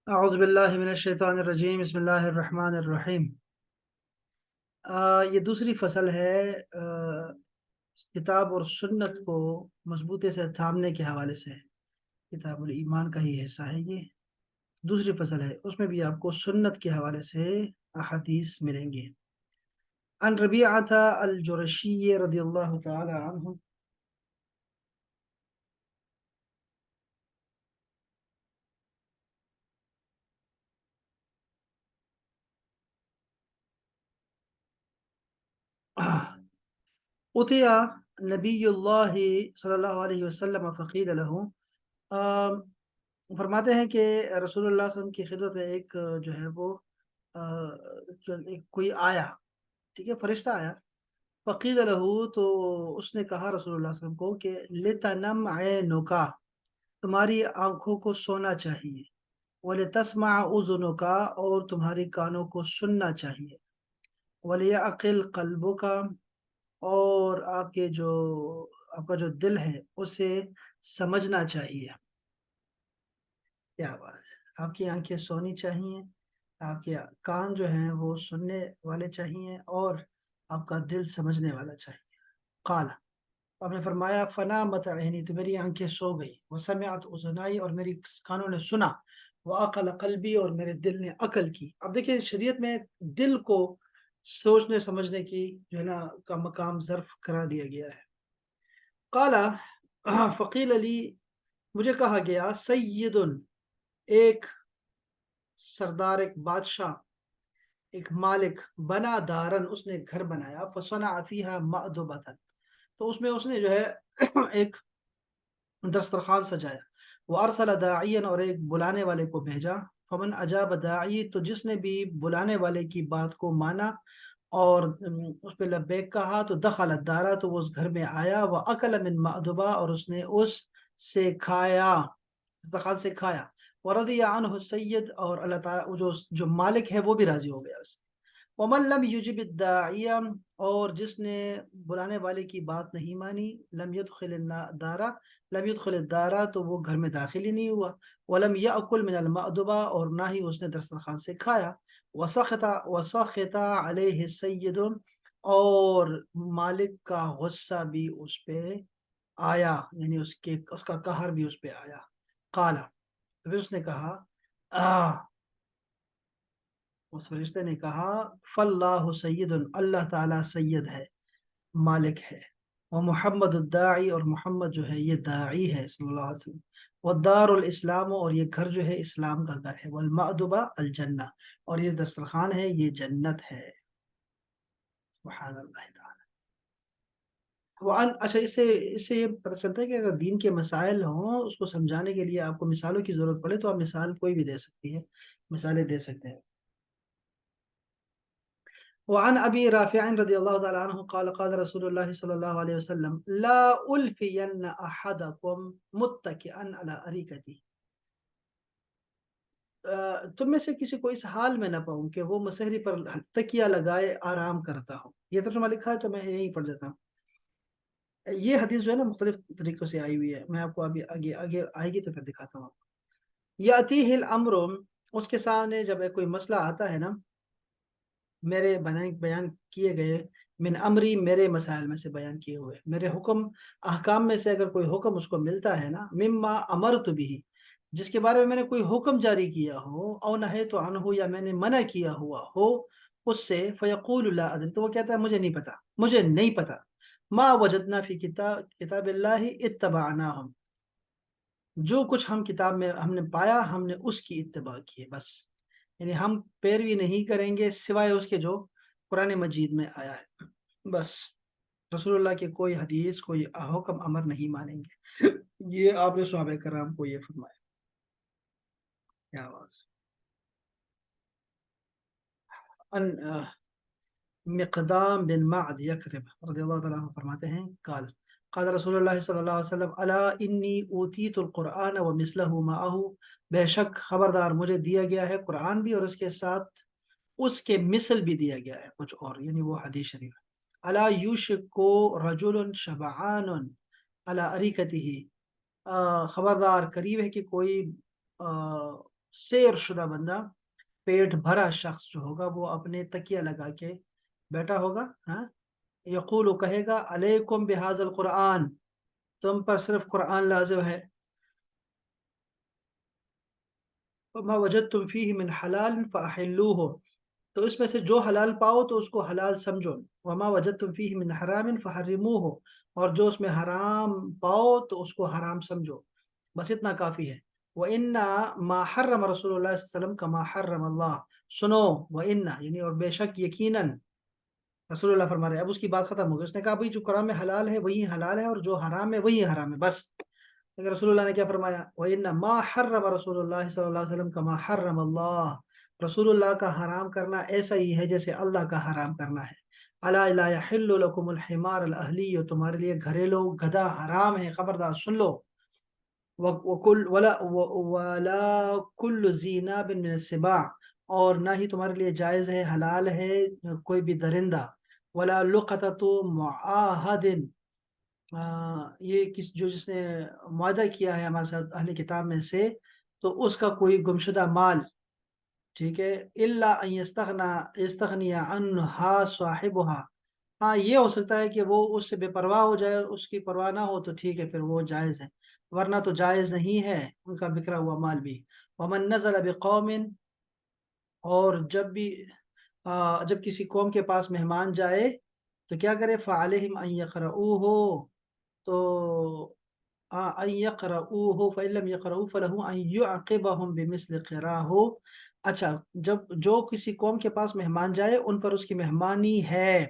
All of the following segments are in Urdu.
اعوذ باللہ من الشیطان الرجیم، بسم اللہ الرحمن الرحیم۔ یہ دوسری فصل ہے کتاب اور سنت کو مضبوطی سے تھامنے کے حوالے سے۔ کتاب الایمان کا ہی حصہ ہے یہ، دوسری فصل ہے، اس میں بھی آپ کو سنت کے حوالے سے احادیث ملیں گے۔ عن ربیعۃ الجرشی رضی اللہ تعالی عنہ اتیا نبی اللہ صلی اللہ علیہ وسلم فقیل لہ، فرماتے ہیں کہ رسول اللہ صلی اللہ علیہ وسلم کی خدمت میں ایک جو ہے وہ کوئی آیا، ٹھیک ہے، فرشتہ آیا۔ فقیل لہو، تو اس نے کہا رسول اللہ صلی اللہ علیہ وسلم کو کہ لتنم عینکا، تمہاری آنکھوں کو سونا چاہیے، ولتسمع اذنکا، اور تمہاری کانوں کو سننا چاہیے، ولیعقل قلبکا، اور آپ کا جو دل ہے اسے سمجھنا چاہیے۔ کیا بات ہے، آپ کی آنکھیں سونی چاہیے، آپ کے کان جو ہیں وہ سننے والے چاہیے، اور آپ کا دل سمجھنے والا چاہیے۔ قال، آپ نے فرمایا فنامت عینی، تو میری آنکھیں سو گئی، وسمعت اذنائی، اور میری کانوں نے سنا، وعقل قلبی، اور میرے دل نے عقل کی۔ اب دیکھیں شریعت میں دل کو سوچنے سمجھنے کی جو ہے نا کا مقام ظرف قرار دیا گیا ہے۔ قال، فقیل علی، مجھے کہا گیا سید، ایک سردار، ایک بادشاہ، ایک مالک، بنا دارن، اس نے گھر بنایا، فصنع فیہا مأدبۃ، تو اس نے جو ہے ایک دسترخوان سجایا، وہ ارسل داعیا، اور ایک بلانے والے کو بھیجا، فمن اجاب داعی، تو جس نے بھی بلانے والے کی بات کو مانا اور اس پہ لبیک کہا، تو دخل الدارا، تو وہ اس گھر میں آیا، وہ اکل من مأدبہ، اور اس نے اس سے کھایا، دسترخوان سے کھایا، ورضی عنہ السید، اور اللہ تعالیٰ جو مالک ہے وہ بھی راضی ہو گیا اس سے۔ ومن لم یجب الداعی، اور جس نے بلانے والے کی بات نہیں مانی، لم يدخل الدار، لم يدخل الدار، تو وہ گھر میں داخل ہی نہیں ہوا، ولم یأکل من المأدبہ، اور نہ ہی اس نے دسترخوان سے کھایا، وسخط علیہ السید، اور مالک کا غصہ بھی اس پہ آیا، یعنی اس کا قہر بھی اس پہ آیا۔ قال، پھر اس نے کہا، اس فرشتے نے کہا، فاللہ سید، اللہ تعالیٰ سید ہے، مالک ہے، وہ محمد الداعی، اور محمد جو ہے یہ داعی ہے صلی اللہ علیہ وسلم، والدار الاسلام، اور یہ گھر جو ہے اسلام کا گھر ہے، والمأدبہ الجنہ، اور یہ دسترخوان ہے یہ جنت ہے۔ سبحان اللہ تعالیٰ۔ اچھا، اس سے یہ پتہ چلتا ہے کہ اگر دین کے مسائل ہوں اس کو سمجھانے کے لیے آپ کو مثالوں کی ضرورت پڑے تو آپ مثال کوئی بھی دے سکتی ہے، مثالیں دے سکتے ہیں۔ وعن ابي رافع رضي الله تعالى عنه قال قال رسول الله صلى الله عليه وسلم لا ألفين أحدكم متكئا على أريكته، تم میں سے کسی کو اس حال میں نہ پاؤں کہ وہ مسہری پر تکیہ لگائے آرام کرتا ہو۔ یہ ترجمہ لکھا ہے تو میں یہی پڑھ دیتا ہوں۔ یہ حدیث جو ہے نا مختلف طریقوں سے آئی ہوئی ہے، میں آپ کو ابھی آگے آگے آئے گی تو پھر دکھاتا ہوں۔ یاتیہ الامر، اس کے سامنے جب کوئی مسئلہ آتا ہے نا، میرے بیان کیے گئے، من امری، میرے مسائل میں سے بیان کیے ہوئے، میرے حکم احکام میں سے اگر کوئی حکم اس کو ملتا ہے نا، مما امرت بھی، جس کے بارے میں میں نے کوئی حکم جاری کیا ہو، او نہیت عنہ، یا میں نے منع کیا ہوا ہو اس سے، فیقول لا ادری، تو وہ کہتا ہے مجھے نہیں پتا، مجھے نہیں پتا، ما وجدنا فی کتاب اللہ اتبعناہم، جو کچھ ہم کتاب میں ہم نے پایا ہم نے اس کی اتباع کی ہے، بس، یعنی ہم پیروی نہیں کریں گے سوائے اس کے جو قرآن مجید میں آیا ہے، بس رسول اللہ کے کوئی حدیث کوئی حکم امر نہیں مانیں گے۔ یہ آپ نے صحابہ کرام کو یہ فرمایا۔ کیا آواز ان مقدام بن معد یکرب رضی اللہ تعالیٰ عنہ فرماتے ہیں، قال رسول اللہ صلی اللہ علیہ وسلم، الا انی اوتیت القرآن ومثلہ معہ، بے شک خبردار مجھے دیا گیا ہے قرآن بھی اور اس کے ساتھ اس کے مثل بھی دیا گیا ہے کچھ اور، یعنی وہ حدیث شریف۔ الا یوشک رجل شبعان علی اریکتہ، خبردار قریب ہے کہ کوئی سیر شدہ بندہ، پیٹ بھرا شخص جو ہوگا وہ اپنے تکیہ لگا کے بیٹھا ہوگا، ہاں، یقول کہے گا علیکم بہذا القرآن، تم پر صرف قرآن لازم ہے، وما وجدتم فیہ من حلال فاحلوہ، تو اس میں سے جو حلال پاؤ تو اس کو حلال سمجھو، وما وجدتم فیہ من حرام فحرموہ، اور جو اس میں حرام پاؤ تو اس کو حرام سمجھو، بس اتنا کافی ہے۔ وَإِنَّا مَا حَرَّمَ رسول اللہ صلی اللہ علیہ وسلم کما حرم اللہ، سنو، وَإِنَّا یعنی اور بے شک یقیناً، رسول اللہ فرما رہے ہیں، اب اس کی بات ختم ہو گئی، اس نے کہا بھائی جو قرآن میں حلال ہے وہی حلال ہے اور جو حرام ہے وہی حرام ہے، بس۔ لیکن رسول اللہ نے کیا فرمایا، وَإِنَّ مَا حَرَّمَ رسول اللہ صلی اللہ علیہ وسلم کما حرم اللہ، رسول اللہ کا حرام کرنا ایسا ہی ہے جیسے اللہ کا حرام کرنا ہے۔ الا لا يحل لكم الحمار الاهلی، تمہارے لیے گھریلو گدھا حرام ہے، خبردار سن لو۔ وَكُلْ وَلَا كُلُّ ذِي نَابٍ مِّنَ السِّبَاعِ، اور نہ ہی تمہارے لیے جائز ہے، حلال ہے کوئی بھی درندہ، وَلَا لُقَطَةُ مُعَاهَدٍ، یہ جس نے معاہدہ کیا ہے ہمارے ساتھ اہل کتاب میں سے، تو اس کا کوئی گمشدہ مال، ٹھیک ہے، الا ان یستغنی عنہا صاحبہا، ہاں یہ ہو سکتا ہے کہ وہ اس سے بے پرواہ ہو جائے، اس کی پرواہ نہ ہو تو ٹھیک ہے، پھر وہ جائز ہے، ورنہ تو جائز نہیں ہے ان کا بکھرا ہوا مال بھی۔ ومن نزل بقوم، اور جب کسی قوم کے پاس مہمان جائے تو کیا کرے، فعلیہم ان یقرؤوہ، تو ان یقرؤوہ فإن لم یقرؤوہ فلہ ان یعقبہم بمثل قراہ، اچھا، جب جو کسی قوم کے پاس مہمان جائے ان پر اس کی مہمانی ہے،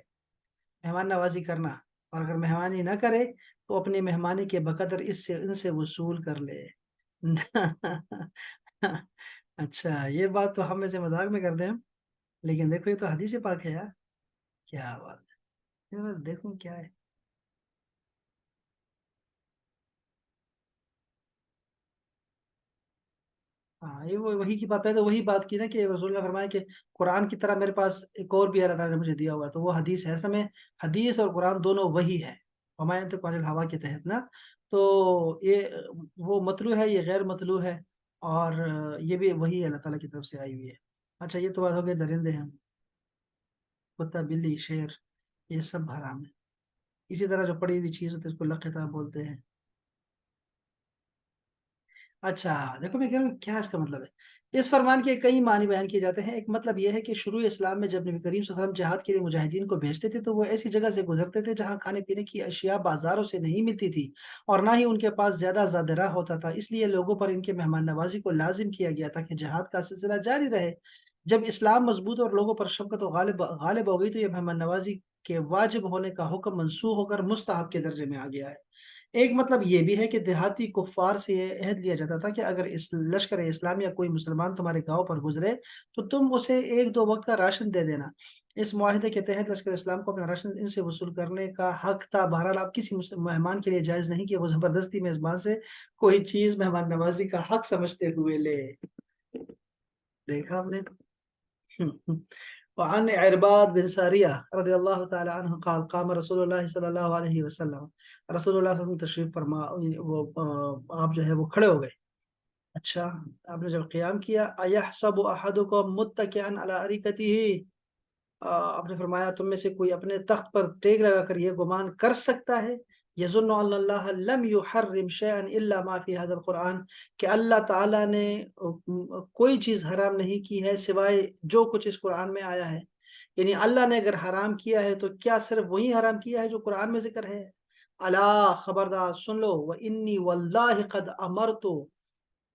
مہمان نوازی کرنا، اور اگر مہمانی نہ کرے تو اپنی مہمانی کے بقدر ان سے وصول کر لے۔ اچھا، یہ بات تو ہم میں سے مذاق میں کر دیں، لیکن دیکھو یہ تو حدیث پاک ہے یار، کیا بات ہے، یہ بس دیکھوں کیا ہے۔ ہاں، یہ وہی کی بات، پہلے وہی بات کی نا کہ رسول اللہ نے فرمایا کہ قرآن کی طرح میرے پاس ایک اور بھی اللہ تعالیٰ نے مجھے دیا ہوا ہے، تو وہ حدیث ہے، ایسا میں حدیث اور قرآن دونوں وہی ہے، وما ينطق عن الهوى کے تحت نا، تو یہ وہ مطلوع ہے، یہ غیر مطلوع ہے، اور یہ بھی وہی اللہ تعالیٰ کی طرف سے آئی ہوئی ہے۔ اچھا، یہ تو بات ہو گئی درندے ہیں، کتا بلی شیر، یہ سب حرام ہے۔ اسی طرح جو پڑی ہوئی چیز ہوتی ہے اس کو لقطہ بولتے ہیں۔ اچھا، دیکھو میں کہہ رہا ہوں کیا اس کا مطلب ہے، اس فرمان کے کئی معنی بیان کیے جاتے ہیں۔ ایک مطلب یہ ہے کہ شروع اسلام میں جب نبی کریم صلی اللہ علیہ وسلم جہاد کے لیے مجاہدین کو بھیجتے تھے تو وہ ایسی جگہ سے گزرتے تھے جہاں کھانے پینے کی اشیاء بازاروں سے نہیں ملتی تھی، اور نہ ہی ان کے پاس زیادہ راہ ہوتا تھا، اس لیے لوگوں پر ان کے مہمان نوازی کو لازم کیا گیا تھا کہ جہاد کا سلسلہ جاری رہے۔ جب اسلام مضبوط اور لوگوں پر شفقت و غالب ہو گئی تو یہ مہمان نوازی کے واجب ہونے کا حکم منسوخ ہو کر مستحب کے درجے میں آ گیا ہے۔ ایک مطلب یہ بھی ہے کہ دیہاتی کفار سے یہ عہد لیا جاتا تھا کہ اگر اس لشکر اسلام یا کوئی مسلمان تمہارے گاؤں پر گزرے تو تم اسے ایک دو وقت کا راشن دے دینا۔ اس معاہدے کے تحت لشکر اسلام کو اپنا راشن ان سے وصول کرنے کا حق تھا۔ بہرحال اب کسی مہمان کے لیے جائز نہیں کہ وہ زبردستی میزبان سے کوئی چیز مہمان نوازی کا حق سمجھتے ہوئے لے۔ دیکھا آپ نے۔ وعن عرباد بن ساریہ رضی اللہ تعالی عنہ قال قام رسول اللہ صلی اللہ علیہ وسلم، رسول اللہ صلی اللہ علیہ وسلم تشریف فرما، وہ آپ جو ہے وہ کھڑے ہو گئے۔ اچھا، آپ نے جب قیام کیا، ایحسب احدکم متکئا علی ارکتہ، آپ نے فرمایا تم میں سے کوئی اپنے تخت پر ٹیک لگا کر یہ گمان کر سکتا ہے، یظن ان اللہ لم یحرم شیئا الا ما فی هذا القرآن، کہ اللہ تعالیٰ نے کوئی چیز حرام نہیں کی ہے سوائے جو کچھ اس قرآن میں آیا ہے، یعنی اللہ نے اگر حرام کیا ہے تو کیا صرف وہی حرام کیا ہے جو قرآن میں ذکر ہے؟ الا، خبردار سن لو، وانی واللہ قد امرت،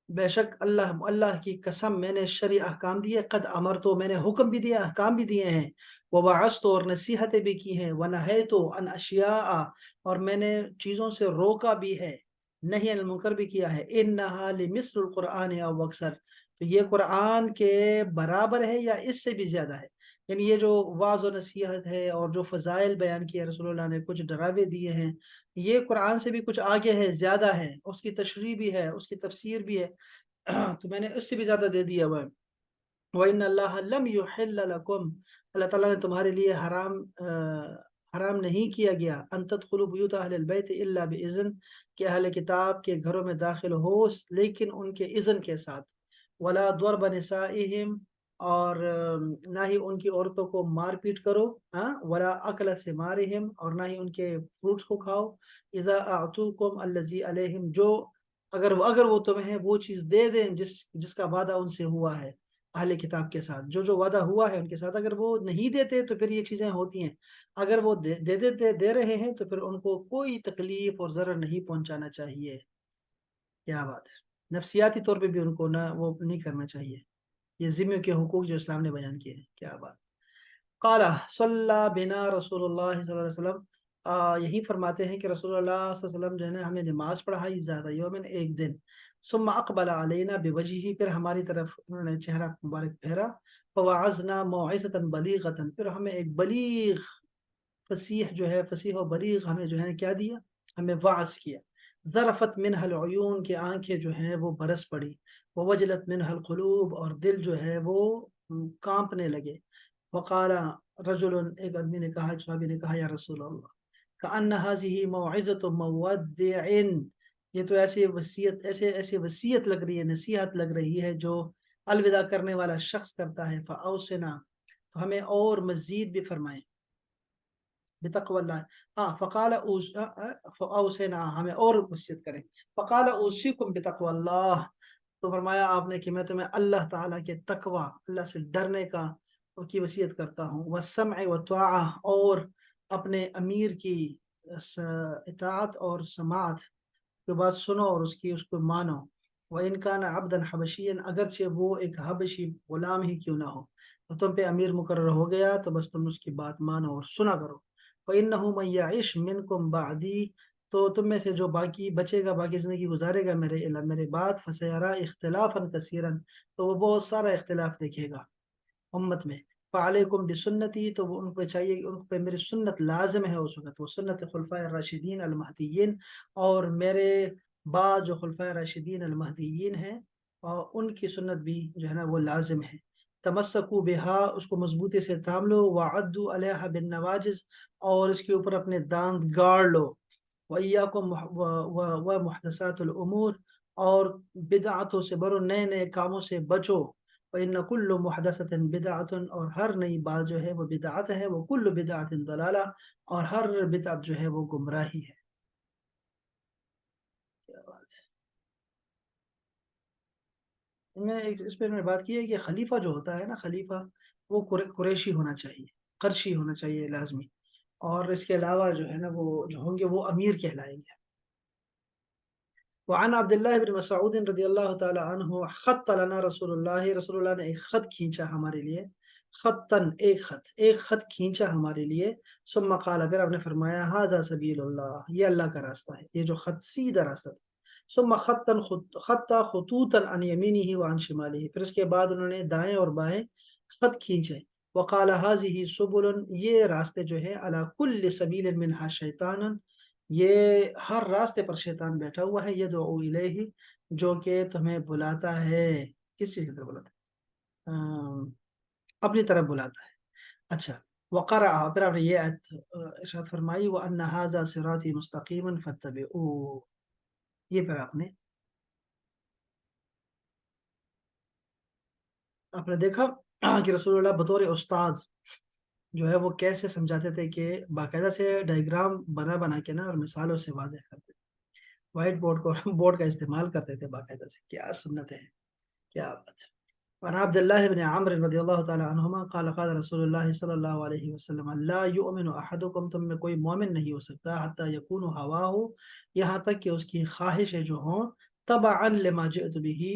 بے شک اللہ کی قسم میں نے شرعی احکام دیے، قد امرتو میں نے حکم بھی دیا، احکام بھی دیے ہیں، وبعثت اور نصیحتیں بھی کی ہیں، ونہیت عن اشیاء اور میں نے چیزوں سے روکا بھی ہے، نہی عن المنکر بھی کیا ہے، انہا لمثل القرآن او اکثر، تو یہ قرآن کے برابر ہے یا اس سے بھی زیادہ ہے، یعنی یہ جو واعظ و نصیحت ہے اور جو فضائل بیان کیے رسول اللہ نے، کچھ ڈراوے دیے ہیں، یہ قرآن سے بھی کچھ آگے ہے، زیادہ ہے، اس کی تشریح بھی ہے، اس کی تفسیر بھی ہے، تو میں نے اس سے بھی زیادہ دے دیا ہوا ہے۔ وَإِنَّ اللَّهَ لَمْ يُحِلَّ لَكُمْ، اللہ تعالیٰ نے تمہارے لیے حرام نہیں کیا گیا، ان تدخلوا بیوت اہل البیت الا باذن، کہ اہل کتاب کے گھروں میں داخل ہو لیکن ان کے اذن کے ساتھ، ولا ضرب نسائہم، اور نہ ہی ان کی عورتوں کو مار پیٹ کرو، ہاں، ولا اکل ثمارہم، اور نہ ہی ان کے فروٹس کو کھاؤ، اذا اعطوکم الذی علیہم، جو اگر وہ تمہیں وہ چیز دے دیں جس کا وعدہ ان سے ہوا ہے، اہل کتاب کے ساتھ جو وعدہ ہوا ہے ان کے ساتھ، اگر وہ نہیں دیتے تو پھر یہ چیزیں ہوتی ہیں، اگر وہ دے رہے ہیں تو پھر ان کو کوئی تکلیف اور ضرر نہیں پہنچانا چاہیے۔ کیا بات ہے، نفسیاتی طور پہ بھی ان کو نہ وہ نہیں کرنا چاہیے، یہ ذمہ کے حقوق جو اسلام نے بیان کیے ہیں۔ کیا بات۔ قال صلی بنا رسول اللہ صلی اللہ علیہ وسلم، یہی فرماتے ہیں کہ رسول اللہ صلی اللہ علیہ وسلم جو ہے نا ہمیں نماز پڑھائی ذات یومن، ایک دن، ثم اقبل علینا بوجہہ، پھر ہماری طرف انہوں نے چہرہ مبارک پھیرا، فوعظنا موعظۃ بلیغۃ، پھر ہمیں ایک بلیغ، فصیح جو ہے، فصیح و بلیغ ہمیں جو ہے کیا دیا، ہمیں وعظ کیا، ذرفت منہ العیون، کے آنکھیں جو ہیں وہ برس پڑی، ووجلت منہ القلوب، اور دل جو ہے وہ کانپنے لگے، وقال رجل، ایک آدمی نے کہا، صحابی نے کہا، یا رسول اللہ، کأن هذه موعظۃ مودع، یہ تو ایسے وصیت لگ رہی ہے، نصیحت لگ رہی ہے جو الوداع کرنے والا شخص کرتا ہے، فاوصنا، تو ہمیں اور مزید بھی فرمائیں، بتقوی اللہ، ہاں، فاوصنا، ہمیں اور وصیت کریں، فقال اوصیکم بتقوی اللہ، تو فرمایا آپ نے کہ میں تمہیں اللہ تعالیٰ کے تقوی، اللہ سے ڈرنے کی وصیت کرتا ہوں، والسمع والطاعہ، اور اپنے امیر کی اطاعت اور سماعت کی بات سنو اور اس کو مانو، وَإِنْ كَانَ عَبْدًا حَبَشِيًّا، اگرچہ وہ ایک حبشی غلام ہی کیوں نہ ہو، تو تم پہ امیر مقرر ہو گیا تو بس تم اس کی بات مانو اور سنا کرو، فَإِنَّهُ مَن يَعِشْ مِنْكُمْ بَعْدِي، تو تم میں سے جو باقی بچے گا، باقی زندگی گزارے گا میرے بعد، فَسَيَرَى اخْتِلَافًا كَثِيرًا، تو وہ بہت سارا اختلاف دیکھے گا امت میں، فعلیکم بسنتی، تو وہ ان کو چاہیے کہ ان پہ میری سنت لازم ہے اس وقت، وہ سنت خلفاء الراشدین المہدیین، اور میرے بعد جو خلفاء راشدین المہدیین ہیں، اور ان کی سنت بھی جو ہے نا وہ لازم ہے، تمسکو بہا، اس کو مضبوطی سے تھام لو، وعدو علیہ بالنواجز، اور اس کے اوپر اپنے دانت گاڑ لو، وَإِيَّاكُمْ وَمُحْدَثَاتُ الْأُمُورِ، اور بدعتوں سے برو، نئے نئے کاموں سے بچو، وَإِنَّ كُلُّ مُحْدَثَةٍ بِدْعَةٌ، اور ہر نئی بات جو ہے وہ بدعت ہے، وَكُلُّ بِدْعَةٍ ضَلَالَةٍ، اور ہر بدعت جو ہے وہ گمراہی ہے۔ کیا بات ہے، اس پہ میں نے بات کی ہے کہ خلیفہ جو ہوتا ہے نا، خلیفہ وہ قریشی ہونا چاہیے، قرشی ہونا چاہیے لازمی، اور اس کے علاوہ جو ہے نا وہ جو ہوں گے وہ امیر کہلائیں گے۔ وعن عبد الله بن مسعود رضی اللہ تعالی عنہ، خط لنا رسول اللہ نے ایک خط کھینچا ہمارے لیے، خطن، ایک خط کھینچا ہمارے لیے، ثم قال، پھر آپ نے فرمایا، ھذا سبیل اللہ، یہ اللہ کا راستہ ہے، یہ جو خط سیدھا راستہ تھا، ثم خط خطوطا عن یمینہ وعن شمالہ، پھر اس کے بعد انہوں نے دائیں اور بائیں خط کھینچے، وقال ھذہ سبل، یہ راستے جو ہے، علی کل سبیل منہا شیطانا، یہ ہر راستے پر شیطان بیٹھا ہوا ہے، یدعو الیہ، جو کہ تمہیں بلاتا ہے، کس چیز کی طرف بلاتا ہے، اپنی طرف بلاتا ہے۔ اچھا، وقرأ، پھر آپ نے یہ آیت ارشاد فرمائی، وَأَنَّ هَذَا صِرَاطِي مُسْتَقِيمًا فَاتَّبِعُوهُ، یہ پھر آپ نے دیکھا کہ رسول اللہ بطور استاد جو ہے وہ کیسے سمجھاتے تھے، کہ باقاعدہ سے ڈائیگرام بنا کے نا اور مثالوں سے واضح کرتے تھے، وائٹ بورڈ کا استعمال کرتے تھے باقاعدہ سے، کیا سنت ہے، کیا بات ہے۔ وعن عبد الله بن عمرو رضی اللہ تعالی عنہما قال قال رسول اللہ صلی اللہ علیہ وسلم، لا یؤمن احدکم، تم میں کوئی مومن نہیں ہو سکتا، حتی یکون ہواہ، یہاں تک کہ اس کی خواہشیں جو ہوں، تبعا لما جئت به،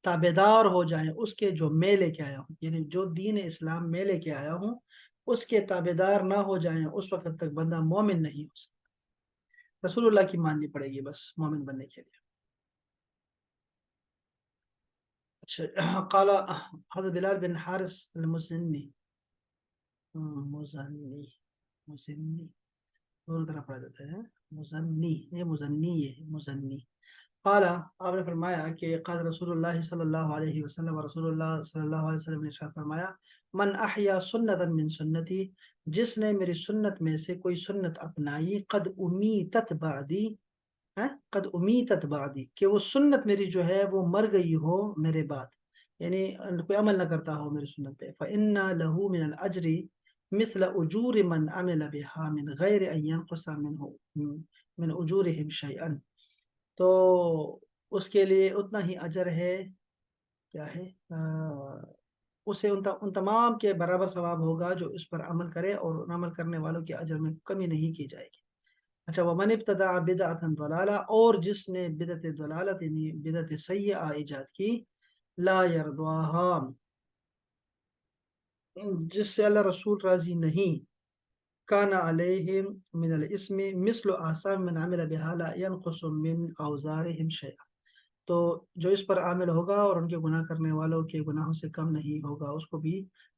تابعدار ہو جائیں اس کے جو میں لے کے آیا ہوں، یعنی جو دین اسلام میں لے کے آیا ہوں اس کے تابعدار نہ ہو جائیں، اس وقت تک بندہ مومن نہیں ہو سکتا، رسول اللہ کی ماننی پڑے گی بس مومن بننے کے لیے۔ اچھا، قال حضرت بلال بن حارث المزنی، مزنی مزنی دونوں طرح پڑھا جاتا ہے، مزنی، یہ مزنی، یہ مزنی، قال، آپ نے فرمایا کہ قال رسول اللہ صلی اللہ علیہ وسلم، رسول اللہ صلی اللہ علیہ وسلم نے ارشاد فرمایا، من احیا سنتا من سنتی، جس نے میری سنت میں سے کوئی سنت اپنائی، قد امیتت بعدی، قد امیتت بعدی، کہ وہ سنت میری جو ہے وہ مر گئی ہو میرے بعد، یعنی کوئی عمل نہ کرتا ہو میری سنت پہ، فإن له من الأجر مثل أجور من عمل بها من غیر ان ينقص من أجورهم شيئا، تو اس کے لیے اتنا ہی اجر ہے، کیا ہے، اسے ان تمام کے برابر ثواب ہوگا جو اس پر عمل کرے، اور ان عمل کرنے والوں کے اجر میں کمی نہیں کی جائے گی۔ اچھا، ومن ابتدع بدعۃ ضلالہ، اور جس نے بدعت ضلالت یعنی بدعت سیئہ ایجاد کی، لا یرضاها، جس سے اللہ رسول راضی نہیں، کان علیہم من الاسم مثل آثام من عمل بها لا ينقص من اوزارهم شیئا، تو جو اس پر عامل ہوگا اور ان کے گناہ کرنے والوں کے گناہوں سے کم نہیں ہوگا، اس کو بھی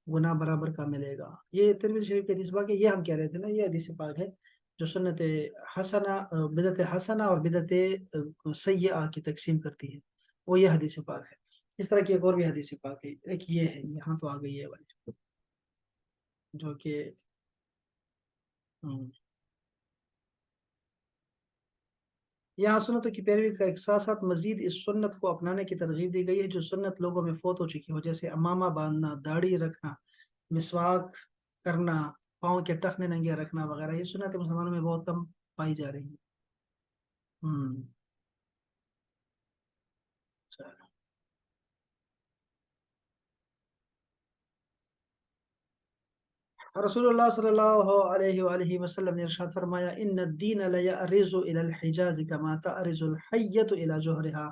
گناہ برابر کا ملے گا۔ یہ ترمذی شریف کے حدیث پاک ہے، یہ ہم کہہ رہے تھے نا، یہ حدیث پاک ہے جو سنت حسنہ، بدعت حسنہ اور بدعت سیئہ کی تقسیم کرتی ہے، وہ یہ حدیث پاک ہے۔ اس طرح کی ایک اور بھی حدیث پاک ہے، ایک یہ ہے، یہاں تو آ گئی ہے والی جو کہ ہم، یہاں سنتوں کی پیروی کا ایک ساتھ ساتھ مزید اس سنت کو اپنانے کی ترغیب دی گئی ہے جو سنت لوگوں میں فوت ہو چکی ہو، جیسے امامہ باندھنا، داڑھی رکھنا، مسواک کرنا، پاؤں کے ٹخنے ننگے رکھنا وغیرہ، یہ سنت مسلمانوں میں بہت کم پائی جا رہی ہیں۔ ہم، چلو۔ رسول اللہ صلی اللہ علیہ وآلہ وسلم نے ارشاد فرمایا، ان الدین لیعرض الی الحجاز کما تعرض الحیۃ الی جوہرها،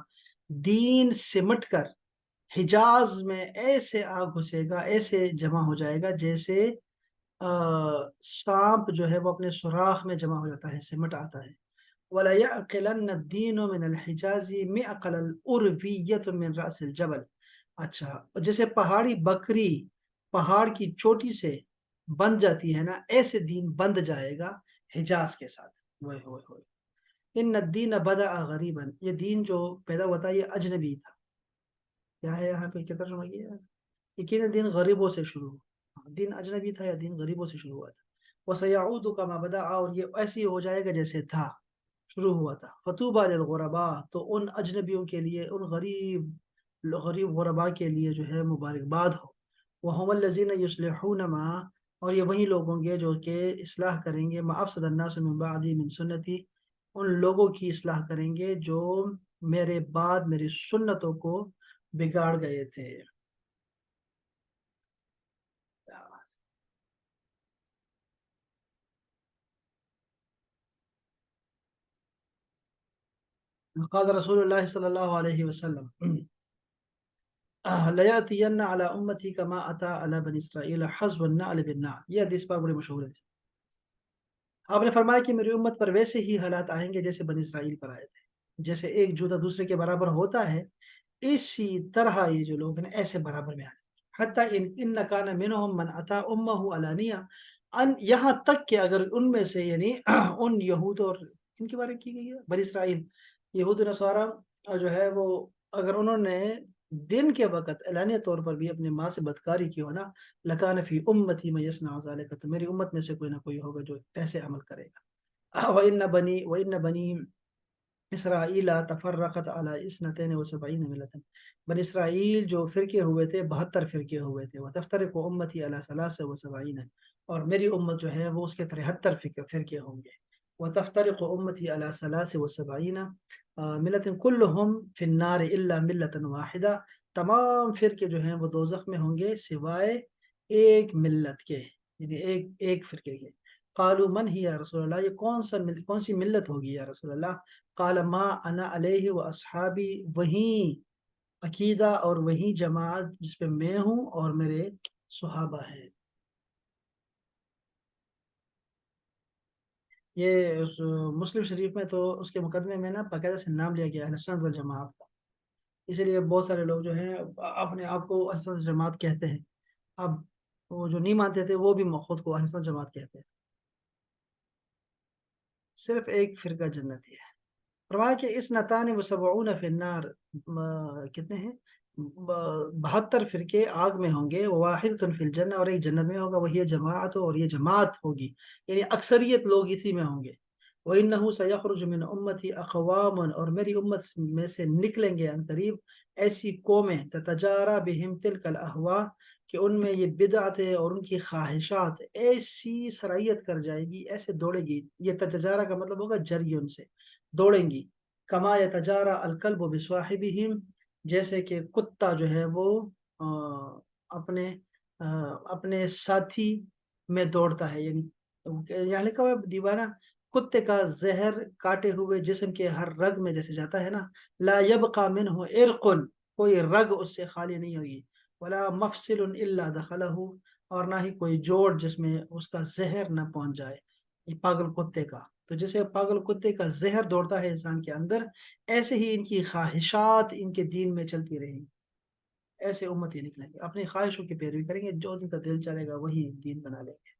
دین سمٹ کر حجاز میں ایسے آ گھسے گا، ایسے جمع ہو جائے گا جیسے سانپ جو ہے وہ اپنے سوراخ میں جمع ہو جاتا ہے، سمٹ آتا ہے۔ وَلَا يَعْقِلَنَّ الدِّينُ مِنَ الْحِجَازِ مِعْقَلَ الْأُرْوِيَّةُ مِنْ رَأْسِ الْجَبَلِ، اچھا، جیسے پہاڑی بکری پہاڑ کی چوٹی سے بند جاتی ہے نا، ایسے دین بند جائے گا حجاز کے ساتھ۔ وہی ہوئے ہوئے، ان الدین بدأ غریبا، یہ دین جو پیدا ہوا تھا یہ اجنبی تھا، کیا ہے یہاں پہ کیا ترجمہ کیا ہے؟ یقیناً دین غریبوں سے شروع ہوا، دین اجنبی تھا یا دین غریبوں سے شروع ہوا تھا۔ وَسَيَعُودُ كَمَا بَدَأَ، اور یہ ایسے ہی ہو جائے گا جیسے تھا، شروع ہوا تھا۔ فَطُوبَى لِلْغُرَبَاء، تو ان اجنبیوں کے لیے، ان غریب غرباء کے لیے جو ہے مبارکباد ہو۔ وَهُمُ الَّذِينَ يُصْلِحُونَ مَا، اور یہ وہی لوگ ہوں گے جو کہ اصلاح کریں گے، مَا أَفْسَدَ النَّاسُ مِن بَعْدِي مِن سُنَّتِي، ان لوگوں کی اصلاح کریں گے جو میرے بعد میری سنتوں کو بگاڑ گئے تھے۔ قال رسول اللہ صلی اللہ علیہ وسلم، لَيَأْتِيَنَّ عَلَى أُمَّتِي كَمَا أَتَى عَلَى بَنِي إِسرَائِيلَ حَزْوَ النَّعْلِ بِالنَّعْلِ، یہ حدیث پاک بڑی مشہور ہے۔ آپ نے فرمایا کہ میری امت پر ویسے ہی حالات آئیں گے جیسے بنی اسرائیل پر آئے تھے، جیسے ایک جوتا دوسرے کے برابر ہوتا ہے، اسی طرح یہ جو لوگ ہیں ایسے برابر میں آ جائیں گے۔ حتیٰ ان کان منہم من اتی امہ علانیہ، یہاں تک کہ اگر ان میں سے یعنی ان یہود، اور ان کے بارے میں کی گئی ہے بنی اسرائیل، یہود نصارہ جو ہے وہ، اگر انہوں نے دن کے وقت اعلانیہ طور پر بھی اپنی ماں سے بدکاری کی ہو نا، لکان فی امتی من یصنع ذلک، تو میری امت میں سے کوئی نہ کوئی ہوگا جو ایسے عمل کرے گا۔ وَإِنَّ بَنِي اسرائیل تفرقت علی اثنتین و سبعین ملتا، بنی اسرائیل جو فرقے ہوئے تھے 72 فرقے ہوئے تھے، وتفترق امتی علی ثلاث و سبعین، اور میری امت جو ہے وہ اس کے 73 فرقے ہوں گے۔ وتفترق امتی علی ثلاث و سبعین ملت کلہم فی النار الا ملتا واحدہ، تمام فرقے جو ہیں وہ دوزخ میں ہوں گے سوائے ایک ملت کے، یعنی ایک فرقے کے۔ قالوا من ہی یا رسول اللہ، یہ کون سی ملت ہوگی یا رسول اللہ؟ قال ما انا علیہ و اصحابی، وہی عقیدہ اور وہی جماعت جس پہ میں ہوں اور میرے صحابہ ہیں۔ یہ مسلم شریف میں تو اس کے مقدمے میں نا باقاعدہ سے نام لیا گیا ہے اہل سنت والجماعت کا، اسی لیے بہت سارے لوگ جو ہیں اپنے آپ کو اہل سنت والجماعت کہتے ہیں، اب وہ جو نہیں مانتے تھے وہ بھی خود کو اہل سنت والجماعت کہتے ہیں۔ صرف ایک فرقہ جنتی ہے۔ فرمایا کہ اس نتان و سبعون فی النار، کتنے ہیں، 72 فرقے آگ میں ہوں گے، واحد فی الجنہ، اور ایک جنت میں ہوگا، وہی جماعت، اور یہ جماعت ہوگی، یعنی اکثریت لوگ اسی میں ہوں گے۔ وَإِنَّهُ سَيَخْرُجُ مِنْ أُمَّتِي أَقْوَامٌ، اور میری امت میں سے نکلیں گے ان قریب ایسی قومیں تتجارى بهم تلك الأهواء کہ ان میں یہ بدعتیں اور ان کی خواہشات ایسی سرایت کر جائے گی، ایسے دوڑے گی. یہ تتجارہ کا مطلب ہوگا جری، ان سے دوڑیں گی. کما یتجارى الکلب بصاحبهم، جیسے کہ کتا جو ہے وہ اپنے اپنے ساتھی میں دوڑتا ہے. یعنی یہاں لکھا ہوا ہے دیوانہ کتے کا زہر کاٹے ہوئے جسم کے ہر رگ میں جیسے جاتا ہے نا. لا يبقى منه عرق، کوئی رگ اس سے خالی نہیں ہوگی. ولا مفصل الا دخله، اور نہ ہی کوئی جوڑ جس میں اس کا زہر نہ پہنچ جائے. یہ پاگل کتے کا، تو جیسے پاگل کتے کا زہر دوڑتا ہے انسان کے اندر، ایسے ہی ان کی خواہشات ان کے دین میں چلتی رہیں گی. ایسے امت ہی نکلیں گے، اپنی خواہشوں کی پیروی کریں گے، جو ان کا دل چلے گا وہی دین بنا لیں گے.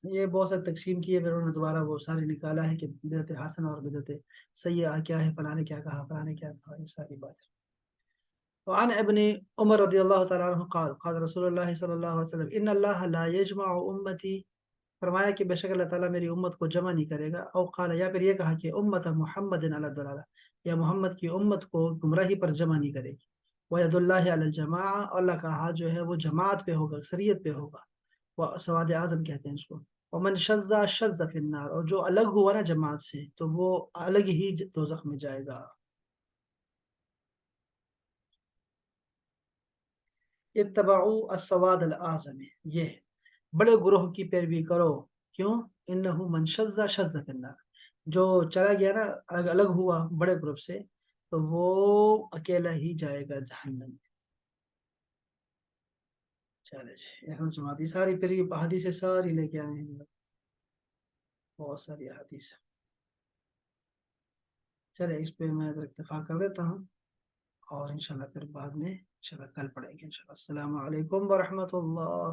یہ بہت ساری تقسیم کی ہے، پھر انہوں نے دوبارہ وہ سارے نکالا ہے کہ بدعت حسن اور بدعت سیئہ کیا ہے، فلاں نے کیا کہا، فلاں نے کیا کہا، یہ ساری بات. وعن ابن عمر رضی اللہ تعالیٰ عنہ قال قال رسول اللہ صلی اللہ علیہ وسلم ان اللہ لا یجمع امتی، فرمایا کہ بے شک اللہ تعالیٰ میری امت کو جمع نہیں کرے گا. او قال، یا پھر یہ کہا کہ امت محمد علی الضلالہ، یا محمد کی امت کو گمراہی پر جمع نہیں کرے گی. وید اللہ علی الجماعہ، اور اللہ کا ہاتھ جو ہے وہ جماعت پہ ہوگا، اکثریت پہ ہوگا. وہ سواد اعظم کہتے ہیں اس کو. ومن شذ شذ فی النار، اور جو الگ ہوا نا جماعت سے تو وہ الگ ہی دوزخ میں جائے گا. اتبعوا السواد الاعظم، یہ ہے بڑے گروہ کی پیروی کرو. کیوں؟ انہو من شذ شذ فی النار، جو چلا گیا نا الگ الگ ہوا بڑے گروپ سے تو وہ اکیلا ہی جائے گا جہنم میں. چلے جی احمد جماعت یہ ساری پھر یہ حدیثیں ساری لے کے آئے ہیں، بہت ساری حدیث. چلے اس پہ میں اکتفا کر دیتا ہوں، اور انشاءاللہ پھر بعد میں انشاءاللہ کل پڑھیں گے انشاءاللہ. السلام علیکم ورحمۃ اللہ.